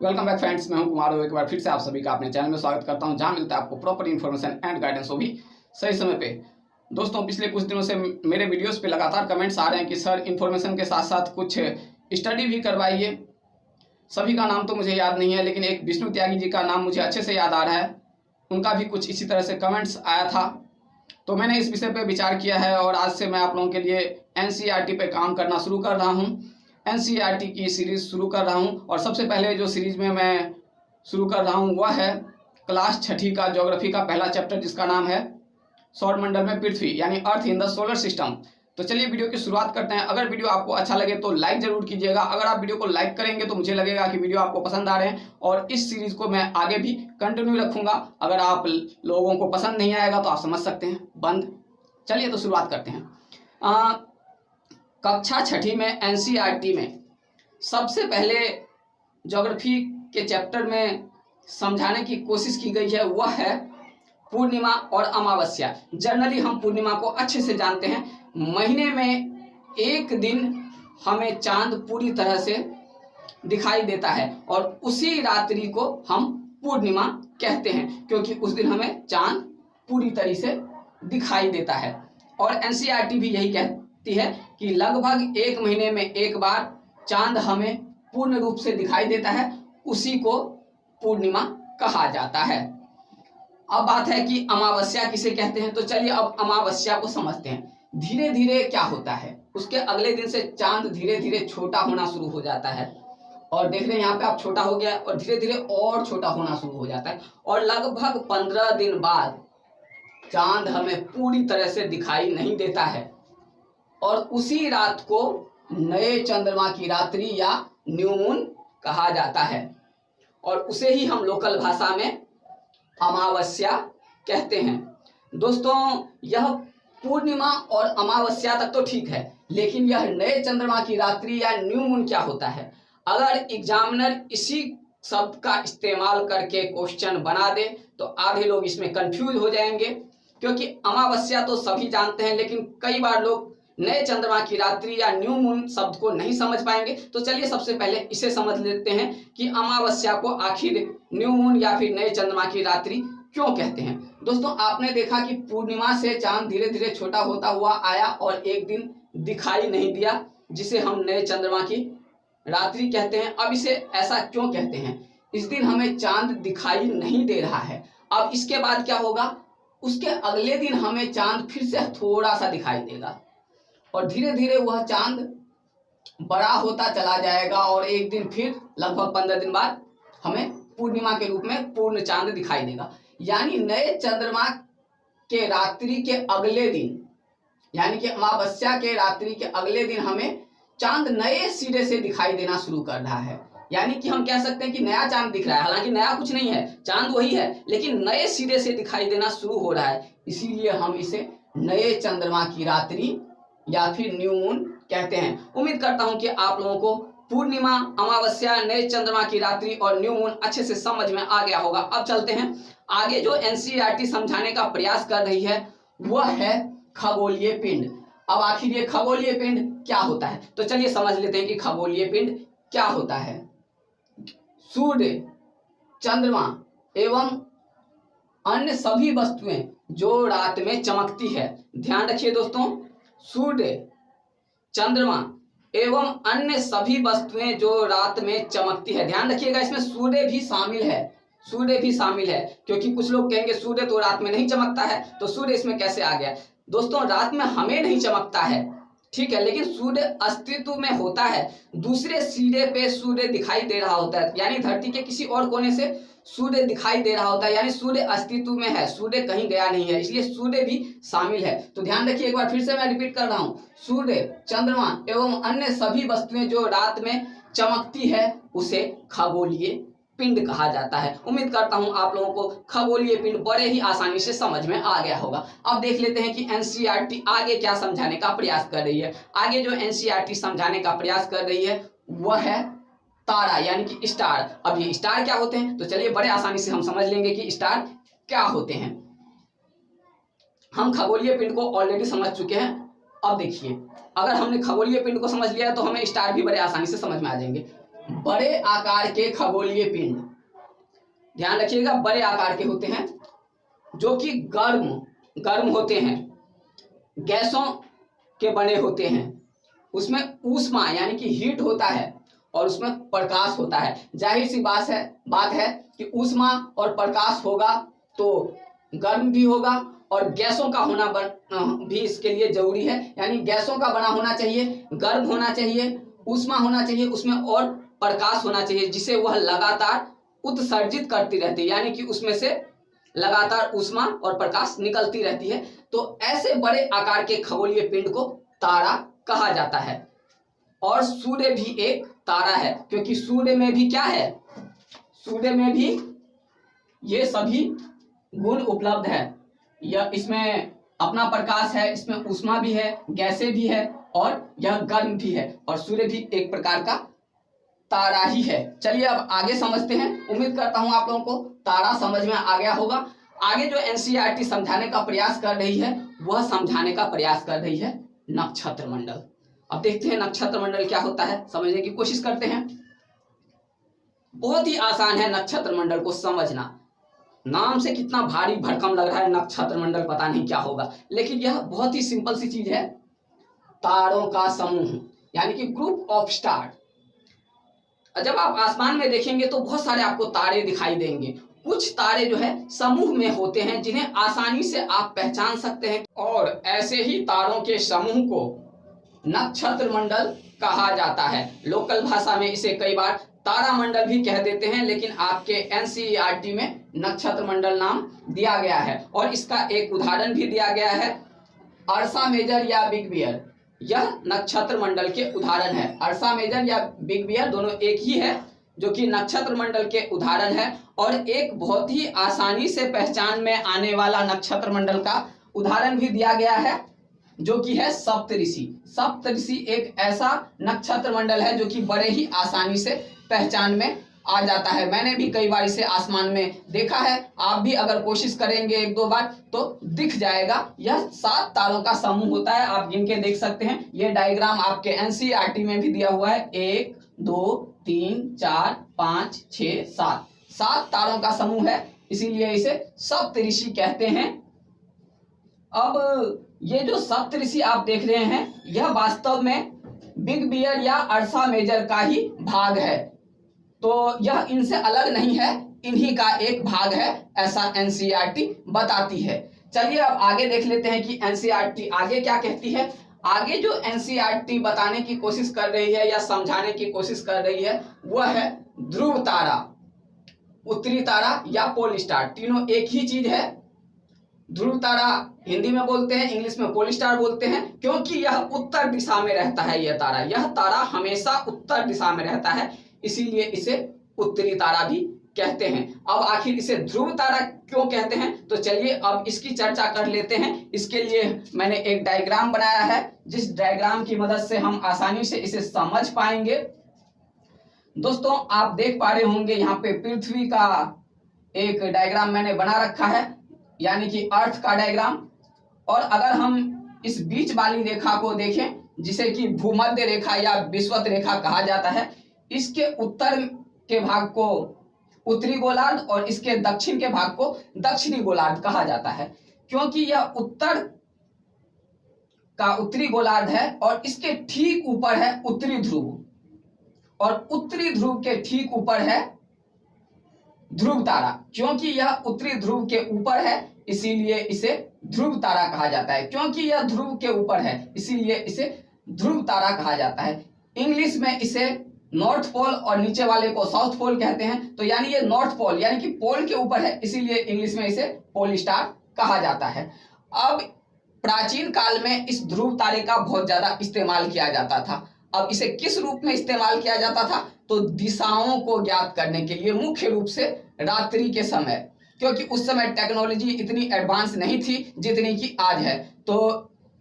Welcome back friends, मैं हूं कुमार। एक बार फिर से आप सभी का अपने चैनल में स्वागत करता हूं, जहां मिलता है आपको प्रॉपर इन्फॉर्मेशन एंड गाइडेंस, वो भी सही समय पे। दोस्तों, पिछले कुछ दिनों से मेरे वीडियोस पे लगातार कमेंट्स आ रहे हैं कि सर इन्फॉर्मेशन के साथ साथ कुछ स्टडी भी करवाइए। सभी का नाम तो मुझे याद नहीं है, लेकिन एक विष्णु त्यागी जी का नाम मुझे अच्छे से याद आ रहा है। उनका भी कुछ इसी तरह से कमेंट्स आया था, तो मैंने इस विषय पर विचार किया है और आज से मैं आप लोगों के लिए NCERT पे काम करना शुरू कर रहा हूँ। NCERT की सीरीज़ शुरू कर रहा हूँ और सबसे पहले जो सीरीज़ में मैं शुरू कर रहा हूँ वह है क्लास 6ठी का ज्योग्राफी का पहला चैप्टर, जिसका नाम है सौरमंडल में पृथ्वी यानी अर्थ इन द सोलर सिस्टम। तो चलिए वीडियो की शुरुआत करते हैं। अगर वीडियो आपको अच्छा लगे तो लाइक जरूर कीजिएगा। अगर आप वीडियो को लाइक करेंगे तो मुझे लगेगा कि वीडियो आपको पसंद आ रहे हैं और इस सीरीज़ को मैं आगे भी कंटिन्यू रखूँगा। अगर आप लोगों को पसंद नहीं आएगा तो आप समझ सकते हैं बंद। चलिए तो शुरुआत करते हैं। कक्षा 6ठी में NCERT में सबसे पहले ज्योग्राफी के चैप्टर में समझाने की कोशिश की गई है वह है पूर्णिमा और अमावस्या। जनरली हम पूर्णिमा को अच्छे से जानते हैं। महीने में एक दिन हमें चांद पूरी तरह से दिखाई देता है और उसी रात्रि को हम पूर्णिमा कहते हैं, क्योंकि उस दिन हमें चांद पूरी तरह से दिखाई देता है। और NCERT भी यही कहती है कि लगभग एक महीने में एक बार चांद हमें पूर्ण रूप से दिखाई देता है, उसी को पूर्णिमा कहा जाता है। अब बात है कि अमावस्या किसे कहते हैं, तो चलिए अब अमावस्या को समझते हैं। धीरे धीरे क्या होता है, उसके अगले दिन से चांद धीरे धीरे छोटा होना शुरू हो जाता है और देख रहे हैं यहाँ पे आप छोटा हो गया और धीरे धीरे और छोटा होना शुरू हो जाता है और लगभग 15 दिन बाद चांद हमें पूरी तरह से दिखाई नहीं देता है और उसी रात को नए चंद्रमा की रात्रि या न्यू मून कहा जाता है और उसे ही हम लोकल भाषा में अमावस्या कहते हैं। दोस्तों, यह पूर्णिमा और अमावस्या तक तो ठीक है, लेकिन यह नए चंद्रमा की रात्रि या न्यू मून क्या होता है? अगर एग्जामिनर इसी शब्द का इस्तेमाल करके क्वेश्चन बना दे तो आधे लोग इसमें कंफ्यूज हो जाएंगे, क्योंकि अमावस्या तो सभी जानते हैं, लेकिन कई बार लोग नए चंद्रमा की रात्रि या न्यू मून शब्द को नहीं समझ पाएंगे। तो चलिए सबसे पहले इसे समझ लेते हैं कि अमावस्या को आखिर न्यू मून या फिर नए चंद्रमा की रात्रि क्यों कहते हैं। दोस्तों, आपने देखा कि पूर्णिमा से चांद धीरे धीरे छोटा होता हुआ आया और एक दिन दिखाई नहीं दिया, जिसे हम नए चंद्रमा की रात्रि कहते हैं। अब इसे ऐसा क्यों कहते हैं? इस दिन हमें चांद दिखाई नहीं दे रहा है। अब इसके बाद क्या होगा? उसके अगले दिन हमें चांद फिर से थोड़ा सा दिखाई देगा और धीरे धीरे वह चांद बड़ा होता चला जाएगा और एक दिन फिर लगभग 15 दिन बाद हमें पूर्णिमा के रूप में पूर्ण चांद दिखाई देगा। यानी नए चंद्रमा के रात्रि के अगले दिन, यानी कि अमावस्या के रात्रि के अगले दिन हमें चांद नए सिरे से दिखाई देना शुरू कर रहा है। यानी कि हम कह सकते हैं कि नया चांद दिख रहा है। हालांकि नया कुछ नहीं है, चांद वही है, लेकिन नए सिरे से दिखाई देना शुरू हो रहा है। इसीलिए हम इसे नए चंद्रमा की रात्रि या फिर न्यू मून कहते हैं। उम्मीद करता हूं कि आप लोगों को पूर्णिमा, अमावस्या, नए चंद्रमा की रात्रि और न्यू मून अच्छे से समझ में आ गया होगा। अब चलते हैं आगे। जो NCERT समझाने का प्रयास कर रही है वह है खगोलीय पिंड। अब आखिर ये खगोलीय पिंड क्या होता है, तो चलिए समझ लेते हैं कि खगोलीय पिंड क्या होता है। सूर्य, चंद्रमा एवं अन्य सभी वस्तुएं जो रात में चमकती है, ध्यान रखिए दोस्तों, सूर्य, चंद्रमा एवं अन्य सभी वस्तुएं जो रात में चमकती है। ध्यान रखिएगा, इसमें सूर्य भी शामिल है। सूर्य भी शामिल है, क्योंकि कुछ लोग कहेंगे सूर्य तो रात में नहीं चमकता है, तो सूर्य इसमें कैसे आ गया? दोस्तों, रात में हमें नहीं चमकता है, ठीक है, लेकिन सूर्य अस्तित्व में होता है। दूसरे सिरे पे सूर्य दिखाई दे रहा होता है, यानी धरती के किसी और कोने से सूर्य दिखाई दे रहा होता है, यानी सूर्य अस्तित्व में है, सूर्य कहीं गया नहीं है, इसलिए सूर्य भी शामिल है। तो ध्यान रखिए, एक बार फिर से मैं रिपीट कर रहा हूं, सूर्य, चंद्रमा एवं अन्य सभी वस्तुएं जो रात में चमकती है उसे खगोलीय पिंड कहा जाता है। उम्मीद करता हूं आप लोगों को खगोलीय पिंड बड़े ही आसानी से समझ में आ गया होगा। अब देख लेते हैं कि NCERT आगे क्या समझाने का प्रयास कर रही है। आगे जो NCERT समझाने का प्रयास कर रही है वह है तारा, यानी कि स्टार। अब ये स्टार क्या होते हैं, तो चलिए बड़े आसानी से हम समझ लेंगे कि स्टार क्या होते हैं। हम खगोलीय पिंड को ऑलरेडी समझ चुके हैं। अब देखिए, अगर हमने खगोलीय पिंड को समझ लिया तो हमें स्टार भी बड़े आसानी से समझ में आ जाएंगे। बड़े आकार के खगोलीय पिंड, ध्यान रखिएगा, बड़े आकार के होते हैं जो कि गर्म होते हैं, गैसों के बने होते हैं, उसमें ऊष्मा यानी कि हीट होता है और उसमें प्रकाश होता है। जाहिर सी बात है कि ऊष्मा और प्रकाश होगा तो गर्म भी होगा और गैसों का होना भी इसके लिए जरूरी है, यानी गैसों का बना होना चाहिए, गर्म होना चाहिए, ऊष्मा होना चाहिए, उसमें और प्रकाश होना चाहिए जिसे वह लगातार उत्सर्जित करती रहती है, यानी कि उसमें से लगातार ऊष्मा और प्रकाश निकलती रहती है। तो ऐसे बड़े आकार के खगोलीय पिंड को तारा कहा जाता है। और सूर्य भी एक तारा है, क्योंकि सूर्य में भी क्या है, सूर्य में भी ये सभी गुण उपलब्ध है। यह इसमें अपना प्रकाश है, इसमें ऊष्मा भी है, गैसें भी है और यह गर्म भी है, और सूर्य भी एक प्रकार का तारा ही है। चलिए अब आगे समझते हैं। उम्मीद करता हूं आप लोगों को तारा समझ में आ गया होगा। आगे जो एनसीईआरटी समझाने का प्रयास कर रही है वह समझाने का प्रयास कर रही है नक्षत्र मंडल। अब देखते हैं नक्षत्र मंडल क्या होता है, समझने की कोशिश करते हैं। बहुत ही आसान है नक्षत्र मंडल को समझना। नाम से कितना भारी भरकम लग रहा है नक्षत्र मंडल, पता नहीं क्या होगा, लेकिन यह बहुत ही सिंपल सी चीज है। तारों का समूह यानी कि ग्रुप ऑफ स्टार। जब आप आसमान में देखेंगे तो बहुत सारे आपको तारे दिखाई देंगे। कुछ तारे जो है समूह में होते हैं जिन्हें आसानी से आप पहचान सकते हैं, और ऐसे ही तारों के समूह को नक्षत्र मंडल कहा जाता है। लोकल भाषा में इसे कई बार तारा मंडल भी कह देते हैं, लेकिन आपके एनसीईआरटी में नक्षत्र मंडल नाम दिया गया है। और इसका एक उदाहरण भी दिया गया है, अर्सा मेजर या बिग बियर। यह नक्षत्र मंडल के उदाहरण है। अर्सा मेजर या बिग बियर दोनों एक ही है, जो कि नक्षत्र मंडल के उदाहरण है। और एक बहुत ही आसानी से पहचान में आने वाला नक्षत्र मंडल का उदाहरण भी दिया गया है, जो कि है सप्तऋषि। सप्तऋषि एक ऐसा नक्षत्र मंडल है जो कि बड़े ही आसानी से पहचान में आ जाता है। मैंने भी कई बार इसे आसमान में देखा है, आप भी अगर कोशिश करेंगे एक दो बार तो दिख जाएगा। यह 7 तारों का समूह होता है, आप गिन के देख सकते हैं। यह डायग्राम आपके एनसीईआरटी में भी दिया हुआ है। 1 2 3 4 5 6 7 7 तारों का समूह है, इसीलिए इसे सप्तऋषि कहते हैं। अब ये जो सप्तऋषि आप देख रहे हैं यह वास्तव में बिग बियर या अर्सा मेजर का ही भाग है, तो यह इनसे अलग नहीं है, इन्हीं का एक भाग है, ऐसा एनसीईआरटी बताती है। चलिए अब आगे देख लेते हैं कि एनसीईआरटी आगे क्या कहती है। आगे जो एनसीईआरटी बताने की कोशिश कर रही है या समझाने की कोशिश कर रही है वह है ध्रुव तारा, उत्तरी तारा या पोल स्टार। तीनों एक ही चीज है। ध्रुव तारा हिंदी में बोलते हैं, इंग्लिश में पोल स्टार बोलते हैं, क्योंकि यह उत्तर दिशा में रहता है। यह तारा हमेशा उत्तर दिशा में रहता है, इसीलिए इसे उत्तरी तारा भी कहते हैं। अब आखिर इसे ध्रुव तारा क्यों कहते हैं, तो चलिए अब इसकी चर्चा कर लेते हैं। इसके लिए मैंने एक डायग्राम बनाया है, जिस डायग्राम की मदद से हम आसानी से इसे समझ पाएंगे। दोस्तों आप देख पा रहे होंगे यहाँ पे पृथ्वी का एक डायग्राम मैंने बना रखा है, यानी कि अर्थ का डायग्राम। और अगर हम इस बीच वाली रेखा को देखें, जिसे कि भूमध्य रेखा या विषुवत रेखा कहा जाता है, इसके उत्तर के भाग को उत्तरी गोलार्ध और इसके दक्षिण के भाग को दक्षिणी गोलार्ध कहा जाता है, क्योंकि यह उत्तर का उत्तरी गोलार्ध है और इसके ठीक ऊपर है उत्तरी ध्रुव, और उत्तरी ध्रुव के ठीक ऊपर है ध्रुव तारा। क्योंकि यह उत्तरी ध्रुव के ऊपर है इसीलिए इसे ध्रुव तारा कहा जाता है। क्योंकि यह ध्रुव के ऊपर है इसीलिए इसे ध्रुव तारा कहा जाता है। इंग्लिश में इसे नॉर्थ पोल और नीचे वाले को साउथ पोल कहते हैं, तो यानी ये नॉर्थ पोल यानी कि पोल के ऊपर है, इसीलिए इंग्लिश में इसे पोल स्टार कहा जाता है। अब प्राचीन काल में इस ध्रुव तारे का बहुत ज्यादा इस्तेमाल किया जाता था। अब इसे किस रूप में इस्तेमाल किया जाता था, तो दिशाओं को ज्ञात करने के लिए, मुख्य रूप से रात्रि के समय, क्योंकि उस समय टेक्नोलॉजी इतनी एडवांस नहीं थी जितनी कि आज है, तो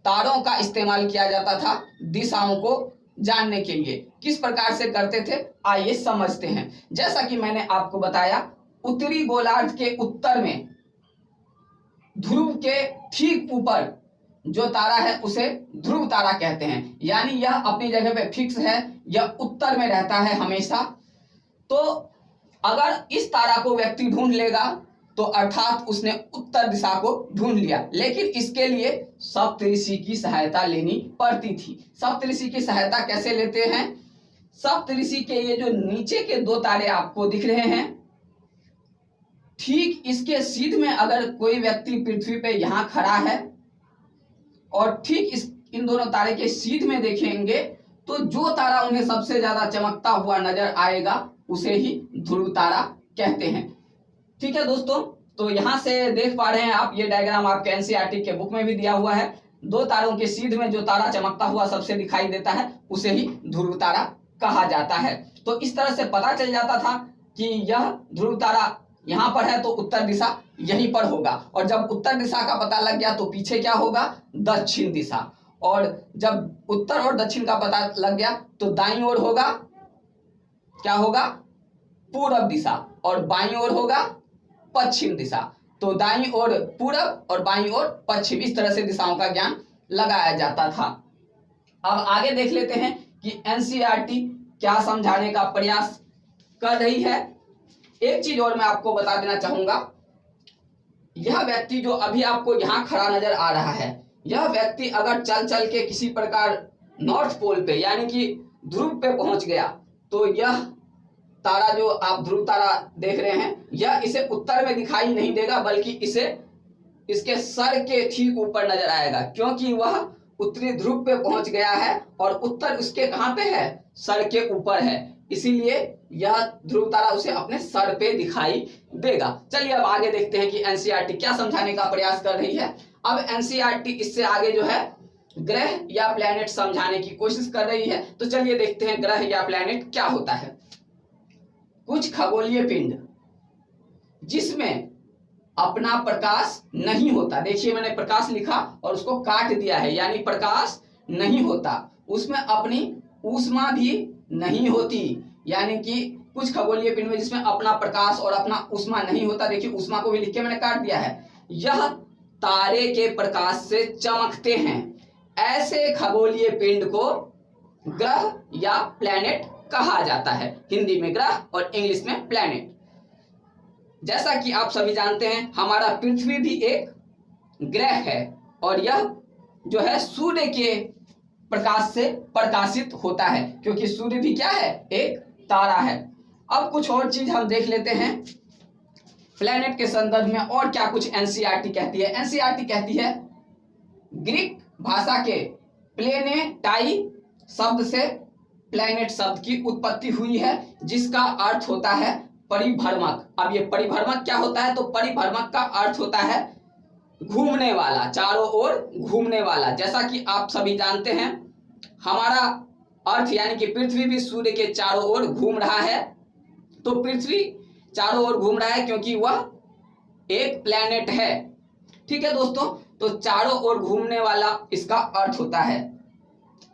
तारों का इस्तेमाल किया जाता था दिशाओं को जानने के लिए। किस प्रकार से करते थे आइए समझते हैं। जैसा कि मैंने आपको बताया, उत्तरी गोलार्ध के उत्तर में ध्रुव के ठीक ऊपर जो तारा है उसे ध्रुव तारा कहते हैं, यानी यह अपनी जगह पे फिक्स है, यह उत्तर में रहता है हमेशा। तो अगर इस तारा को व्यक्ति ढूंढ लेगा तो अर्थात उसने उत्तर दिशा को ढूंढ लिया, लेकिन इसके लिए सप्तऋषि की सहायता लेनी पड़ती थी। सप्तऋषि की सहायता कैसे लेते हैं? सप्तऋषि के ये जो नीचे के 2 तारे आपको दिख रहे हैं, ठीक इसके सीध में अगर कोई व्यक्ति पृथ्वी पे यहां खड़ा है और ठीक इन दोनों तारे के सीध में देखेंगे तो जो तारा उन्हें सबसे ज्यादा चमकता हुआ नजर आएगा उसे ही ध्रुव तारा कहते हैं। ठीक है दोस्तों, तो यहां से देख पा रहे हैं आप, ये डायग्राम आपके एनसीईआरटी के बुक में भी दिया हुआ है। 2 तारों के सीध में जो तारा चमकता हुआ सबसे दिखाई देता है उसे ही ध्रुव तारा कहा जाता है। तो इस तरह से पता चल जाता था कि यह ध्रुव तारा यहां पर है तो उत्तर दिशा यहीं पर होगा, और जब उत्तर दिशा का पता लग गया तो पीछे क्या होगा? दक्षिण दिशा, और जब उत्तर और दक्षिण का पता लग गया तो दाईं ओर होगा, क्या होगा? पूरब दिशा, और बाईं ओर होगा पश्चिम दिशा। तो दाईं ओर पूरब और बाईं ओर पश्चिम, इस तरह से दिशाओं का ज्ञान लगाया जाता था। अब आगे देख लेते हैं कि एनसीईआरटी क्या समझाने का प्रयास कर रही है। एक चीज और मैं आपको बता देना चाहूंगा, यह व्यक्ति जो अभी आपको यहां खड़ा नजर आ रहा है, यह व्यक्ति अगर चल चल के किसी प्रकार नॉर्थ पोल पे यानी कि ध्रुव पे पहुंच गया तो यह तारा जो आप ध्रुव तारा देख रहे हैं, यह इसे उत्तर में दिखाई नहीं देगा, बल्कि इसे इसके सर के ठीक ऊपर नजर आएगा, क्योंकि वह उत्तरी ध्रुव पे पहुंच गया है और उत्तर उसके कहां पे है? सर के ऊपर है। इसीलिए यह ध्रुव तारा उसे अपने सर पे दिखाई देगा। चलिए अब आगे देखते हैं कि एनसीईआरटी क्या समझाने का प्रयास कर रही है। अब एनसीईआरटी इससे आगे जो है ग्रह या प्लैनेट समझाने की कोशिश कर रही है। तो चलिए देखते हैं ग्रह या प्लैनेट क्या होता है। कुछ खगोलीय पिंड जिसमें अपना प्रकाश नहीं होता, देखिए मैंने प्रकाश लिखा और उसको काट दिया है, यानी प्रकाश नहीं होता, उसमें अपनी ऊष्मा भी नहीं होती, यानी कि कुछ खगोलीय पिंड में जिसमें अपना प्रकाश और अपना ऊष्मा नहीं होता, देखिए ऊष्मा को भी लिख के मैंने काट दिया है, यह तारे के प्रकाश से चमकते हैं। ऐसे खगोलीय पिंड को ग्रह या प्लैनेट कहा जाता है। हिंदी में ग्रह और इंग्लिश में प्लैनेट। जैसा कि आप सभी जानते हैं हमारा पृथ्वी भी एक ग्रह है और यह जो है सूर्य के प्रकाश से प्रकाशित होता है, क्योंकि सूर्य भी क्या है? एक तारा है। अब कुछ और चीज हम देख लेते हैं प्लैनेट के संदर्भ में और क्या कुछ एनसीईआरटी कहती है। एनसीईआरटी कहती है ग्रीक भाषा के प्लेनेटाई शब्द से प्लैनेट शब्द की उत्पत्ति हुई है, जिसका अर्थ होता है परिभ्रमक। अब ये परिभ्रमक क्या होता है? तो परिभ्रमक का अर्थ होता है घूमने वाला, चारों ओर घूमने वाला। जैसा कि आप सभी जानते हैं हमारा अर्थ यानी कि पृथ्वी भी सूर्य के चारों ओर घूम रहा है, तो पृथ्वी चारों ओर घूम रहा है क्योंकि वह एक प्लैनेट है। ठीक है दोस्तों, तो चारों ओर घूमने वाला इसका अर्थ होता है।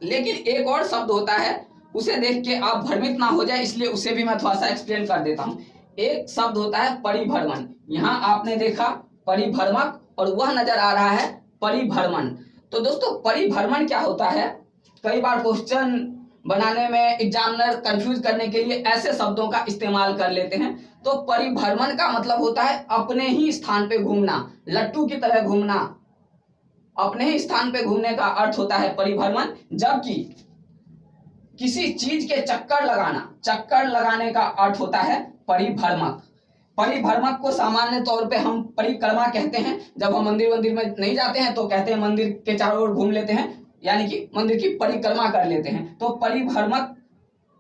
लेकिन एक और शब्द होता है, उसे देख के आप भ्रमित ना हो जाए इसलिए उसे भी मैं थोड़ा सा एक्सप्लेन कर देता हूं। एक शब्द होता है परिभ्रमण। यहां आपने देखा परिभ्रमक और वह नजर आ रहा है परिभ्रमण। तो दोस्तों परिभ्रमण क्या होता है? कई बार क्वेश्चन बनाने में एग्जामिनर कंफ्यूज करने के लिए ऐसे शब्दों का इस्तेमाल कर लेते हैं। तो परिभ्रमण का मतलब होता है अपने ही स्थान पे घूमना, लट्टू की तरह घूमना, अपने ही स्थान पे घूमने का अर्थ होता है परिभ्रमण। जबकि किसी चीज के चक्कर लगाने का अर्थ होता है परिभ्रमक। परिभ्रमक को सामान्य तौर पे हम परिक्रमा कहते हैं। जब हम मंदिर में नहीं जाते हैं तो कहते हैं मंदिर के चारों ओर घूम लेते हैं, यानी कि मंदिर की परिक्रमा कर लेते हैं। तो परिभ्रमक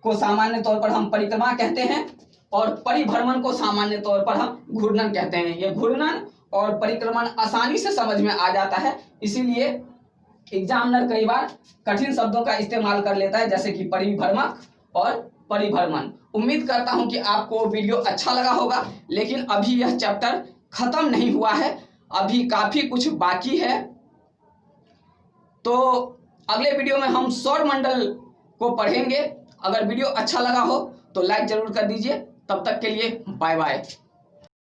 को सामान्य तौर पर हम परिक्रमा कहते हैं और परिभ्रमण को सामान्य तौर पर हम घूर्णन कहते हैं। ये घूर्णन और परिक्रमण आसानी से समझ में आ जाता है, इसीलिए एग्जामिनर कई बार कठिन शब्दों का इस्तेमाल कर लेता है, जैसे कि परिभ्रमक और परिभ्रमण। उम्मीद करता हूं कि आपको वीडियो अच्छा लगा होगा, लेकिन अभी यह चैप्टर खत्म नहीं हुआ है, अभी काफी कुछ बाकी है। तो अगले वीडियो में हम सौरमंडल को पढ़ेंगे। अगर वीडियो अच्छा लगा हो तो लाइक जरूर कर दीजिए। तब तक के लिए बाय बाय।